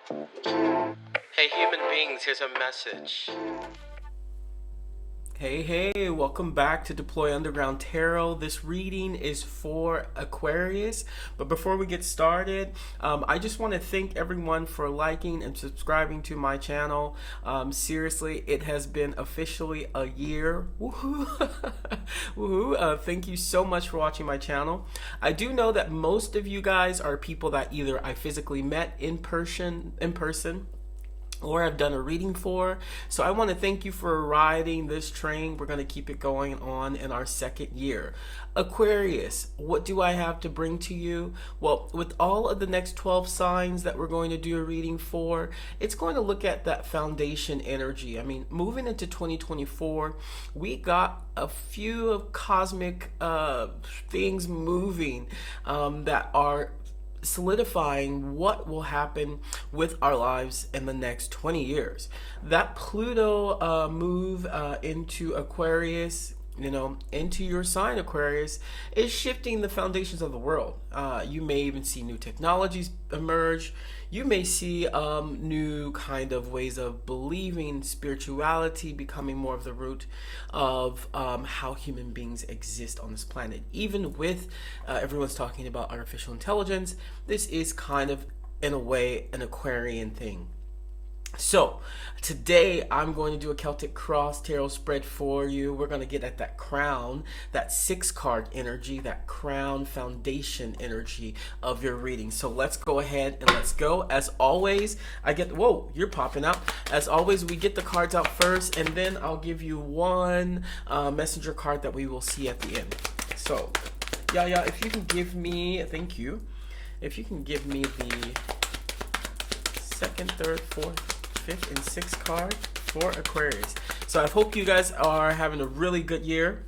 Hey human beings, here's a message. Hey, welcome back to Deploy Underground Tarot. This reading is for Aquarius. But before we get started, I just want to thank everyone for liking and subscribing to my channel. Seriously, it has been officially a year. Woohoo! Woohoo! Thank you so much for watching my channel. I do know that most of you guys are people that either I physically met in person, or I've done a reading for. So I want to thank you for riding this train. We're going to keep it going on in our second year. Aquarius, what do I have to bring to you? Well, with all of the next 12 signs that we're going to do a reading for, it's going to look at that foundation energy. I mean, moving into 2024, we got a few of cosmic things moving that are solidifying what will happen with our lives in the next 20 years. That Pluto move into Aquarius, into your sign Aquarius, is shifting the foundations of the world. You may even see new technologies emerge. You may see new kind of ways of believing, spirituality becoming more of the root of how human beings exist on this planet. Even with everyone's talking about artificial intelligence, this is kind of, in a way, an Aquarian thing. So today I'm going to do a Celtic Cross tarot spread for you. We're going to get at that crown, that 6-card energy, that crown foundation energy of your reading. So let's go ahead and let's go. As always, whoa, you're popping out. As always, we get the cards out first, and then I'll give you one messenger card that we will see at the end. So, yeah, if you can give me, thank you. If you can give me the second, third, fourth, fifth, and sixth card for Aquarius. So I hope you guys are having a really good year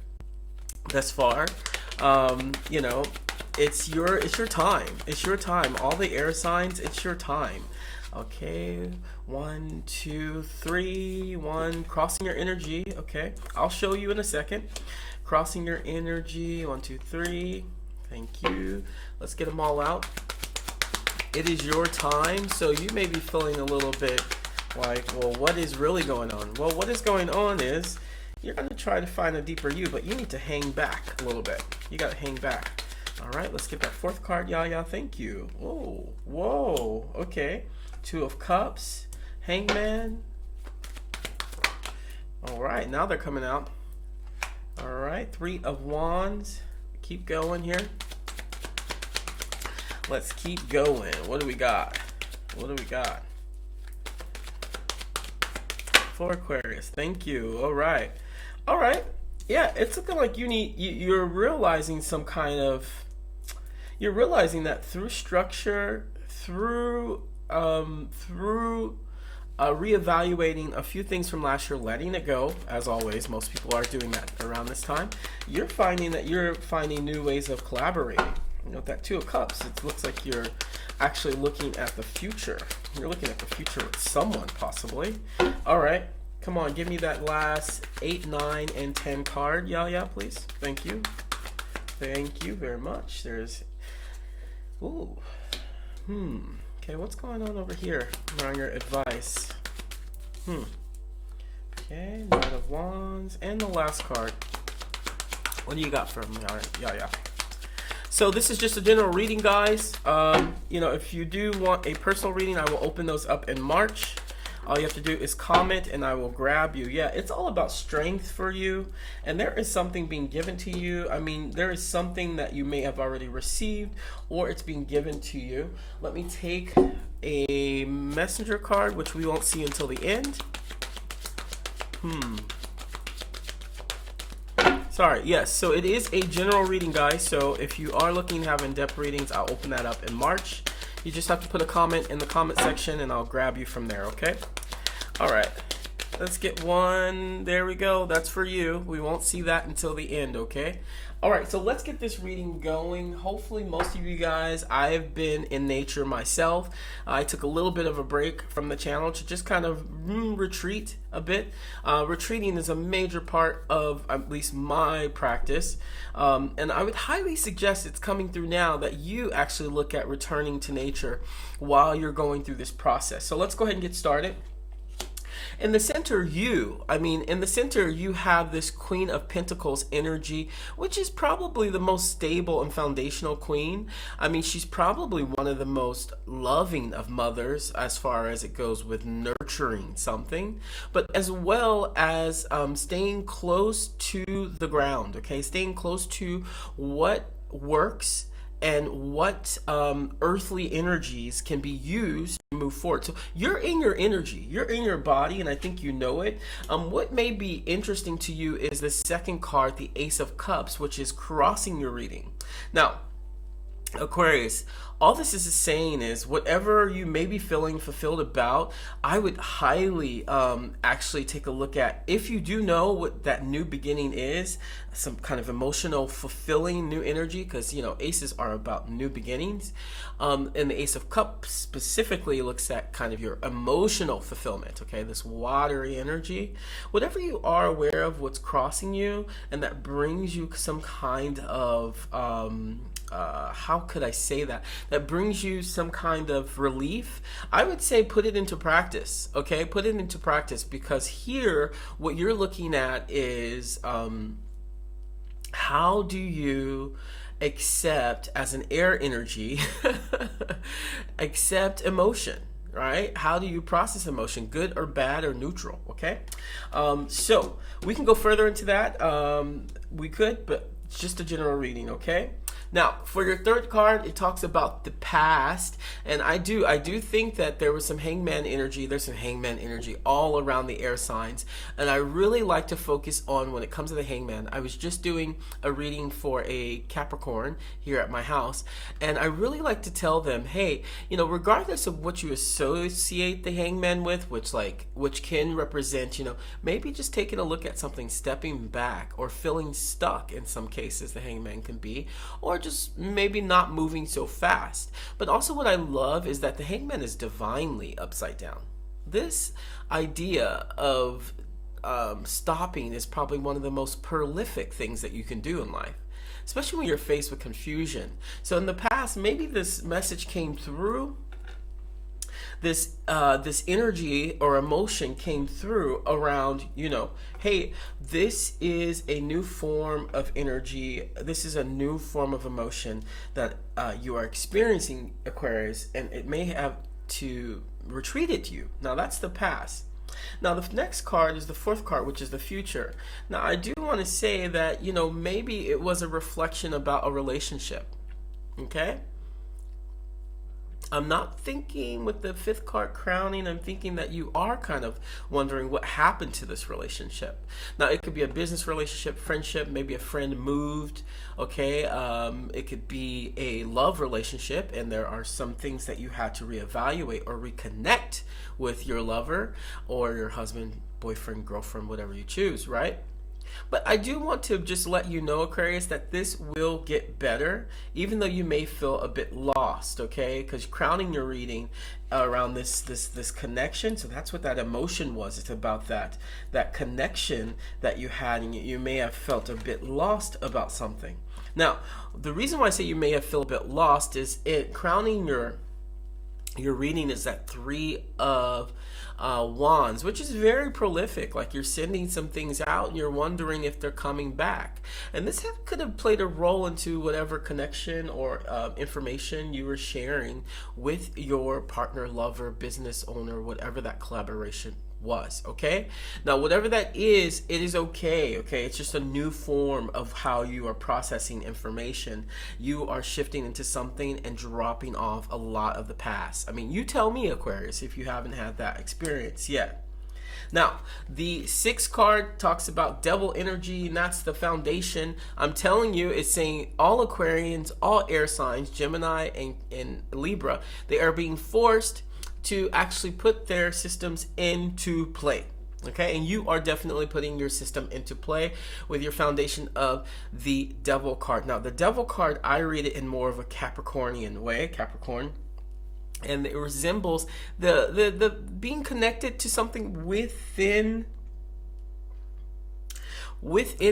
thus far. It's your time. It's your time. All the air signs, it's your time. Okay, 1, 2, 3, 1. Crossing your energy. Okay, I'll show you in a second. Crossing your energy. 1, 2, 3. Thank you. Let's get them all out. It is your time, so you may be feeling a little bit like, well, what is really going on? Well, what is going on is you're going to try to find a deeper you, but you need to hang back a little bit. You got to hang back. All right, let's get that fourth card. Yeah, thank you. Whoa, okay. 2 of Cups, Hangman. All right, now they're coming out. All right, 3 of Wands. Keep going here. Let's keep going. What do we got? For Aquarius. Thank you. All right. Yeah, it's looking like you're realizing some kind of, you're realizing that through structure, through reevaluating a few things from last year, letting it go. As always, most people are doing that around this time. You're finding new ways of collaborating. With that 2 of Cups, it looks like you're actually looking at the future. You're looking at the future with someone, possibly. All right. Come on, give me that last 8, 9, and 10 card. Yeah, please. Thank you. Thank you very much. There's... Ooh. Okay, what's going on over here around your advice? Okay, 9 of Wands. And the last card. What do you got for me? All right. Yeah. So this is just a general reading, guys. If you do want a personal reading, I will open those up in March. All you have to do is comment and I will grab you. Yeah, it's all about strength for you. And there is something being given to you. I mean, there is something that you may have already received or it's being given to you. Let me take a messenger card, which we won't see until the end. Sorry, yes, so it is a general reading, guys. So if you are looking to have in-depth readings, I'll open that up in March. You just have to put a comment in the comment section and I'll grab you from there, okay? All right. Let's get one. There we go. That's for you. We won't see that until the end, okay? All right, so let's get this reading going. Hopefully, most of you guys, I've been in nature myself. I took a little bit of a break from the channel to just kind of retreat a bit. Retreating is a major part of at least my practice. And I would highly suggest it's coming through now that you actually look at returning to nature while you're going through this process. So let's go ahead and get started. In the center, in the center, you have this Queen of Pentacles energy, which is probably the most stable and foundational queen. I mean, she's probably one of the most loving of mothers as far as it goes with nurturing something, but as well as staying close to the ground, okay? Staying close to what works and what earthly energies can be used to move forward. So you're in your energy, you're in your body, and I think you know it. What may be interesting to you is the second card, the Ace of Cups, which is crossing your reading. Now, Aquarius, all this is saying is whatever you may be feeling fulfilled about, I would highly actually take a look at, if you do know what that new beginning is, some kind of emotional fulfilling new energy, because aces are about new beginnings, and the Ace of Cups specifically looks at kind of your emotional fulfillment, okay, this watery energy. Whatever you are aware of what's crossing you and that brings you some kind of how could I say that brings you some kind of relief, I would say put it into practice, okay? Put it into practice, because here what you're looking at is how do you accept, as an air energy, accept emotion, right? How do you process emotion, good or bad or neutral, okay? So we can go further into that. We could, but it's just a general reading, okay? Now, for your third card, it talks about the past, and I do think that there was some hangman energy. There's some hangman energy all around the air signs, and I really like to focus on when it comes to the hangman. I was just doing a reading for a Capricorn here at my house, and I really like to tell them, hey, regardless of what you associate the hangman with, which can represent, maybe just taking a look at something, stepping back, or feeling stuck in some cases the hangman can be, or just maybe not moving so fast. But also what I love is that the hangman is divinely upside down. This idea of stopping is probably one of the most prolific things that you can do in life, especially when you're faced with confusion. So in the past, maybe this message came through, this energy or emotion came through around, hey, this is a new form of energy, this is a new form of emotion that you are experiencing, Aquarius, and it may have to retreat it to you. Now that's the past. Now the next card is the fourth card, which is the future. Now I do want to say that maybe it was a reflection about a relationship, okay? I'm not thinking with the fifth card crowning, I'm thinking that you are kind of wondering what happened to this relationship. Now, it could be a business relationship, friendship, maybe a friend moved, okay? It could be a love relationship, and there are some things that you had to reevaluate or reconnect with your lover or your husband, boyfriend, girlfriend, whatever you choose, right? But I do want to just let you know, Aquarius, that this will get better, even though you may feel a bit lost, okay? Because crowning your reading around this connection, so that's what that emotion was. It's about that connection that you had, and you may have felt a bit lost about something. Now, the reason why I say you may have felt a bit lost is crowning your reading is that Three of Wands, which is very prolific. Like, you're sending some things out and you're wondering if they're coming back, and this could have played a role into whatever connection or information you were sharing with your partner, lover, business owner, whatever that collaboration was, okay? Now, whatever that is, it is okay, okay? It's just a new form of how you are processing information. You are shifting into something and dropping off a lot of the past. I mean, you tell me, Aquarius, if you haven't had that experience yet. Now, the sixth card talks about devil energy, and that's the foundation. I'm telling you, it's saying all Aquarians, all air signs, Gemini and Libra, they are being forced to actually put their systems into play. Okay, and you are definitely putting your system into play with your foundation of the Devil card. Now, the Devil card, I read it in more of a Capricornian way, Capricorn, and it resembles the being connected to something within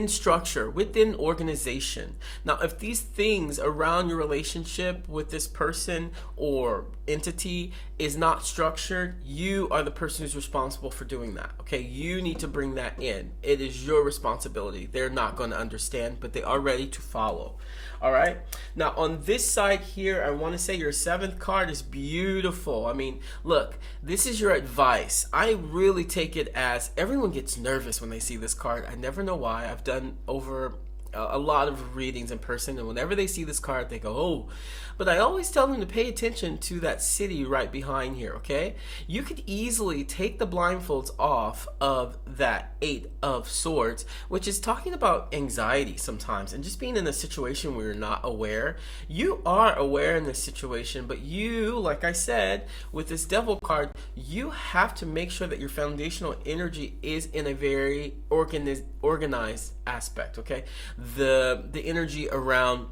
structure, within organization. Now, if these things around your relationship with this person or entity is not structured, you are the person who's responsible for doing that. Okay, you need to bring that in. It is your responsibility. They're not going to understand, but they are ready to follow. All right, now on this side here, I want to say your 7th card is beautiful. I mean, look, this is your advice. I really take it as everyone gets nervous when they see this card. I never know why. I've done over a lot of readings in person, and whenever they see this card, they go, oh. But I always tell them to pay attention to that city right behind here, okay? You could easily take the blindfolds off of that 8 of Swords, which is talking about anxiety sometimes and just being in a situation where you're not aware. You are aware in this situation, but you, like I said, with this Devil card, you have to make sure that your foundational energy is in a very organized aspect, okay? The energy around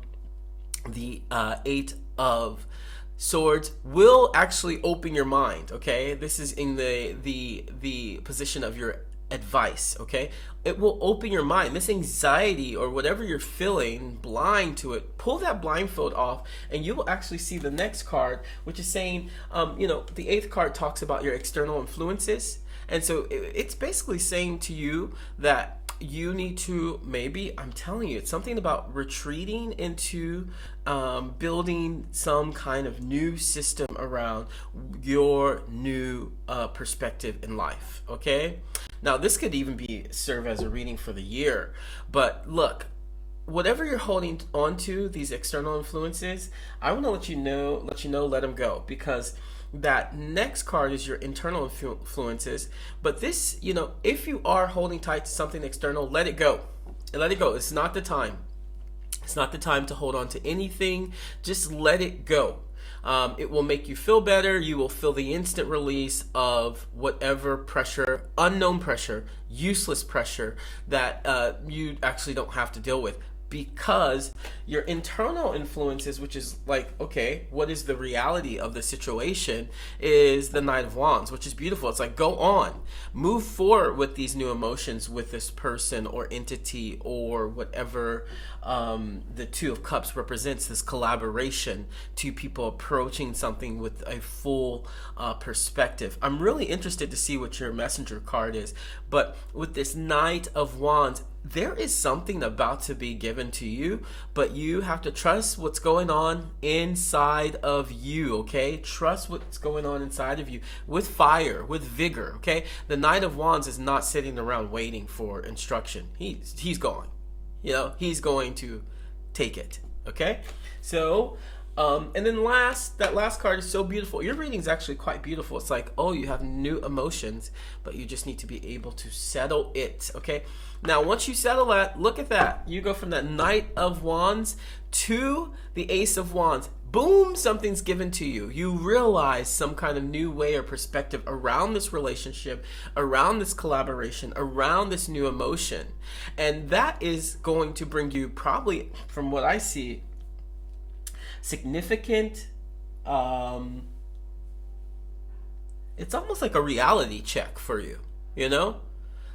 the 8 of Swords will actually open your mind, okay? This is in the position of your advice, okay? It will open your mind. This anxiety or whatever you're feeling, blind to it, pull that blindfold off, and you will actually see the next card, which is saying, the 8th card talks about your external influences. And so it's basically saying to you that you need to, maybe, I'm telling you, it's something about retreating into building some kind of new system around your new perspective in life, okay? Now, this could even serve as a reading for the year. But look, whatever you're holding on to, these external influences, I want to let you know, let them go, because that next card is your internal influences. But this, if you are holding tight to something external, let it go. Let it go. It's not the time. It's not the time to hold on to anything. Just let it go. It will make you feel better. You will feel the instant release of whatever pressure, unknown pressure, useless pressure that you actually don't have to deal with. Because your internal influences, which is like, okay, what is the reality of the situation, is the Knight of Wands, which is beautiful. It's like, go on, move forward with these new emotions with this person or entity or whatever the 2 of Cups represents, this collaboration, 2 people approaching something with a full perspective. I'm really interested to see what your messenger card is, but with this Knight of Wands, there is something about to be given to you, but you have to trust what's going on inside of you, okay? Trust what's going on inside of you with fire, with vigor, okay? The Knight of Wands is not sitting around waiting for instruction. He's going. He's going to take it, okay? So, and then that last card is so beautiful. Your reading is actually quite beautiful. It's like, oh, you have new emotions, but you just need to be able to settle it, okay? Now, once you settle that, look at that. You go from that Knight of Wands to the Ace of Wands. Boom, something's given to you. You realize some kind of new way or perspective around this relationship, around this collaboration, around this new emotion. And that is going to bring you probably, from what I see, significant, it's almost like a reality check for you,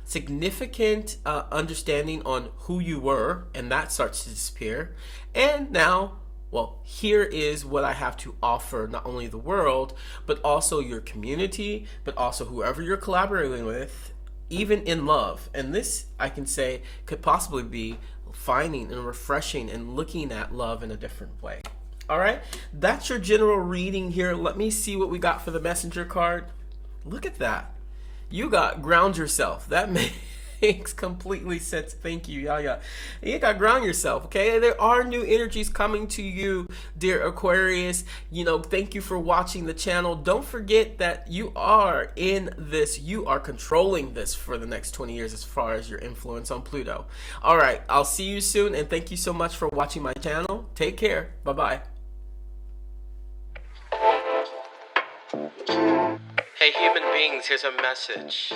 significant understanding on who you were, and that starts to disappear. And now, well, here is what I have to offer, not only the world, but also your community, but also whoever you're collaborating with, even in love. And this, I can say, could possibly be finding and refreshing and looking at love in a different way. All right, that's your general reading here. Let me see what we got for the messenger card. Look at that. You got ground yourself. That makes completely sense. Thank you, Yaya. You got ground yourself, okay? There are new energies coming to you, dear Aquarius. Thank you for watching the channel. Don't forget that you are in this. You are controlling this for the next 20 years as far as your influence on Pluto. All right, I'll see you soon, and thank you so much for watching my channel. Take care. Bye-bye. Hey, human beings, here's a message.